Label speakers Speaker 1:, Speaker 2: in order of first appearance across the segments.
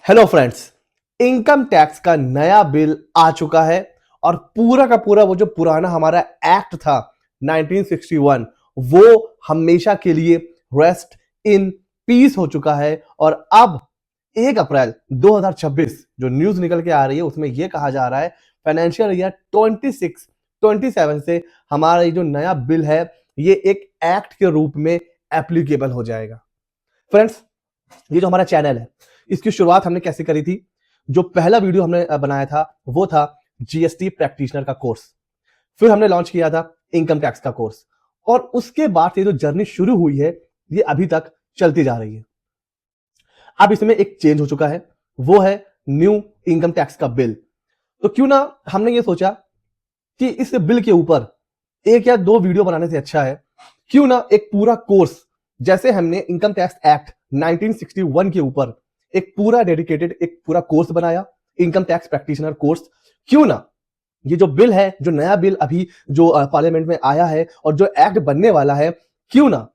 Speaker 1: Hello friends, income tax का नया bill आ चुका है और पूरा का पूरा वो जो पुराना हमारा एक्ट था 1961 वो हमेशा के लिए रेस्ट इन पीस हो चुका है। और अब 1 अप्रैल 2026 जो न्यूज निकल के आ रही है उसमें यह कहा जा रहा है फाइनेंशियल ईयर 26-27 से हमारा ये जो नया बिल है ये एक एक्ट के रूप में एप्लीकेबल हो जाएगा। फ्रेंड्स, ये जो हमारा चैनल है इसकी शुरुआत हमने कैसे करी थी? जो पहला वीडियो हमने बनाया था वो था जीएसटी प्रैक्टिशनर का कोर्स। फिर हमने लॉन्च किया था इनकम टैक्स का कोर्स और उसके बाद ये जो जर्नी शुरू हुई है ये अभी तक चलती जा रही है। अब इसमें एक चेंज हो चुका है, वो है न्यू इनकम टैक्स का बिल। तो क्यों ना हमने ये सोचा कि इस बिल के ऊपर एक या दो वीडियो बनाने से अच्छा है क्यों ना एक पूरा कोर्स, जैसे हमने इनकम टैक्स एक्ट 1961 के ऊपर एक पूरा डेडिकेटेड एक पूरा कोर्स बनाया, इनकम टैक्स प्रैक्टिशनर कोर्स, क्यों ना ये जो बिल है, जो नया बिल अभी जो पार्लियामेंट में आया है और जो एक्ट बनने वाला है, क्यों ना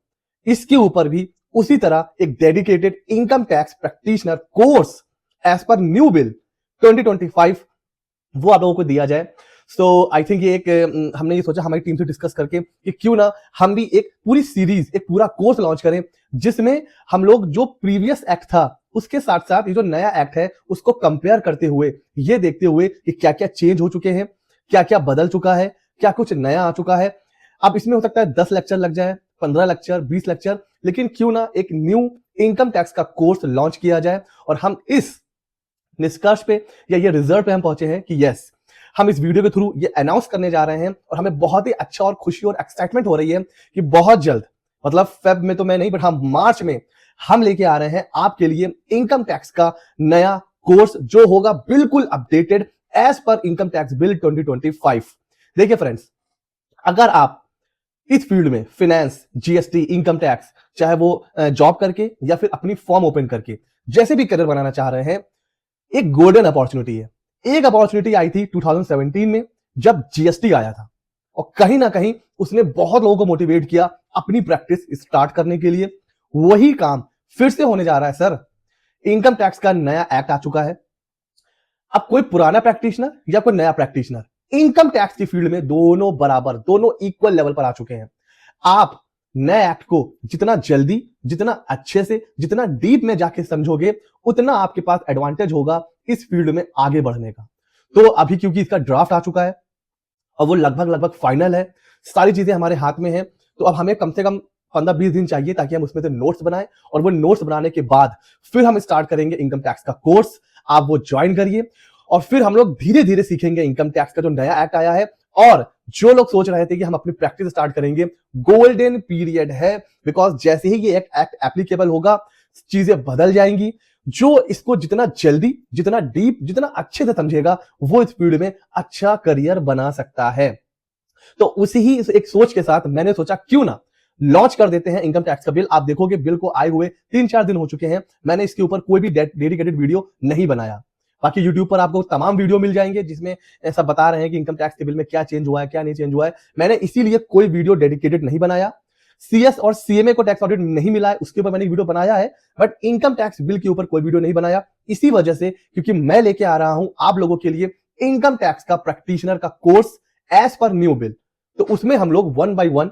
Speaker 1: इसके ऊपर भी उसी तरह एक dedicated income tax practitioner course as per new bill 2025 वो आप लोगों को दिया जाए। सो आई थिंक ये एक हमने ये सोचा हमारी टीम से डिस्कस करके कि क्यों ना हम भी एक पूरी सीरीज, एक पूरा कोर्स लॉन्च करें जिसमें हम लोग जो प्रीवियस एक्ट था उसके साथ साथ ये जो नया एक्ट है उसको कंपेयर करते हुए, ये देखते हुए कि क्या क्या चेंज हो चुके हैं, क्या क्या बदल चुका है, क्या कुछ नया आ चुका है। अब इसमें हो सकता है 10 लेक्चर लग जाए, 15 लेक्चर, 20 लेक्चर, लेकिन क्यों ना एक न्यू इनकम टैक्स का कोर्स लॉन्च किया जाए और हम इस निष्कर्ष पे या ये रिजल्ट पे हम पहुंचे हैं कि यस, हम इस वीडियो के थ्रू ये अनाउंस करने जा रहे हैं और हमें बहुत ही अच्छा और खुशी और एक्साइटमेंट हो रही है कि बहुत जल्द, मतलब फेब में तो मैं नहीं, बट हम मार्च में हम लेके आ रहे हैं आपके लिए इनकम टैक्स का नया कोर्स जो होगा बिल्कुल updated as per income tax bill 2025। देखिए फ्रेंड्स, अगर आप इस फील्ड में फाइनेंस, जीएसटी, इनकम टैक्स, चाहे वो जॉब करके या फिर अपनी फॉर्म ओपन करके जैसे भी करियर बनाना चाह रहे हैं, एक गोल्डन अपॉर्चुनिटी है। एक अपॉर्चुनिटी आई थी 2017 में जब जीएसटी आया था और कहीं ना कहीं उसने बहुत लोगों को मोटिवेट किया अपनी प्रैक्टिस स्टार्ट करने के लिए। वही काम फिर से होने जा रहा है सर। इनकम टैक्स का नया एक्ट आ चुका है। अब कोई पुराना प्रैक्टिशनर या कोई नया प्रैक्टिशनर, इनकम टैक्स की फील्ड में दोनों बराबर, दोनों इक्वल लेवल पर आ चुके हैं। आप नए एक्ट को जितना जल्दी, जितना अच्छे से, जितना डीप में जाके समझोगे उतना आपके पास एडवांटेज होगा इस फील्ड में आगे बढ़ने का। तो अभी क्योंकि इसका ड्राफ्ट आ चुका है और वो लगभग लगभग फाइनल है, सारी चीजें हमारे हाथ में हैं, तो अब हमें कम से कम 15-20 दिन चाहिए ताकि हम उसमें से नोट्स बनाएं और वो नोट्स बनाने के बाद फिर हम स्टार्ट करेंगे इनकम टैक्स का कोर्स। आप वो ज्वाइन करिए और फिर हम लोग धीरे धीरे सीखेंगे इनकम टैक्स का जो नया एक्ट आया है। और जो लोग सोच रहे थे कि हम अपनी प्रैक्टिस स्टार्ट करेंगे, गोल्डन पीरियड है, बिकॉज जैसे ही ये एक्ट एप्लीकेबल होगा चीजें बदल जाएंगी। जो इसको जितना जल्दी, जितना डीप, जितना अच्छे से समझेगा वो इस फील्ड में अच्छा करियर बना सकता है। तो उसी ही एक सोच के साथ मैंने सोचा क्यों ना लॉन्च कर देते हैं इनकम टैक्स का बिल। आप देखोगे बिल को आए हुए 3-4 दिन हो चुके हैं, मैंने इसके ऊपर कोई भी डेडिकेटेड वीडियो नहीं बनाया। बाकी यूट्यूब पर आपको तमाम वीडियो मिल जाएंगे जिसमें ऐसा बता रहे हैं कि इनकम टैक्स के बिल में क्या चेंज हुआ है, क्या नहीं चेंज हुआ है। मैंने इसीलिए कोई वीडियो डेडिकेटेड नहीं बनाया। सीएस और सीएमए को टैक्स ऑडिट नहीं मिला है, उसके ऊपर मैंने वीडियो बनाया है, बट इनकम टैक्स बिल के ऊपर कोई वीडियो नहीं बनाया। इसी वजह से, क्योंकि मैं लेके आ रहा हूं आप लोगों के लिए इनकम टैक्स का प्रैक्टिशनर का course as per new bill. तो उसमें हम लोग 1 by 1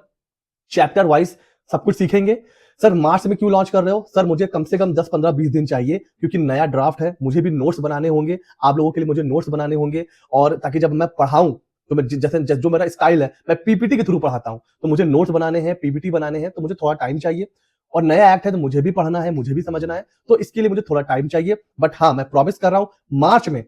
Speaker 1: चैप्टर वाइज सब कुछ सीखेंगे। सर मार्च में क्यों लॉन्च कर रहे हो? सर मुझे कम से कम 10-15-20 दिन चाहिए क्योंकि नया ड्राफ्ट है, मुझे भी नोट्स बनाने होंगे, आप लोगों के लिए मुझे नोट्स बनाने होंगे। और ताकि जब मैं पढ़ाऊं तो मैं जैसे जो मेरा स्टाइल है मैं पीपीटी के थ्रू पढ़ाता हूं, तो मुझे नोट्स बनाने हैं, पीपीटी बनाने हैं, तो मुझे थोड़ा टाइम चाहिए। और नया एक्ट है तो मुझे भी पढ़ना है, मुझे भी समझना है, तो इसके लिए मुझे थोड़ा टाइम चाहिए। बट हाँ, मैं प्रॉमिस कर रहा हूं मार्च में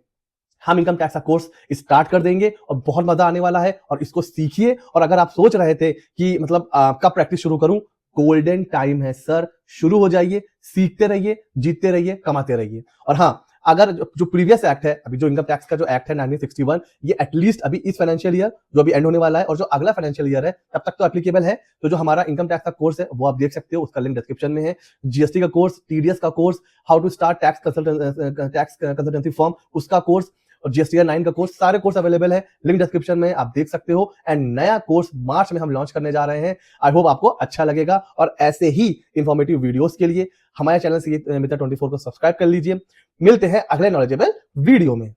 Speaker 1: हम इनकम टैक्स का कोर्स स्टार्ट कर देंगे और बहुत मजा आने वाला है। और इसको सीखिए। और अगर आप सोच रहे थे कि मतलब कब प्रैक्टिस शुरू करूं, गोल्डन टाइम है सर, शुरू हो जाइए, सीखते रहिए, जीतते रहिए, कमाते रहिए। और हाँ, अगर जो प्रीवियस एक्ट है, अभी जो इनकम टैक्स का जो एक्ट है 1961, ये एटलीस्ट अभी इस फाइनेंशियल ईयर जो अभी एंड होने वाला है और जो अगला फाइनेंशियल ईयर है तब तक तो एप्लीकेबल है। तो जो हमारा इनकम टैक्स का कोर्स है वो आप देख सकते हो, उसका लिंक डिस्क्रिप्शन में है। जीएसटी का कोर्स, टीडीएस का course, how to start tax consultancy form, उसका कोर्स, और जीएसटीआर 9 का कोर्स, सारे कोर्स अवेलेबल है, लिंक डिस्क्रिप्शन में आप देख सकते हो। एंड नया कोर्स मार्च में हम लॉन्च करने जा रहे हैं। आई होप आपको अच्छा लगेगा और ऐसे ही इंफॉर्मेटिव वीडियोस के लिए हमारे चैनल सीए मित्र 24 को सब्सक्राइब कर लीजिए। मिलते हैं अगले नॉलेजेबल वीडियो में।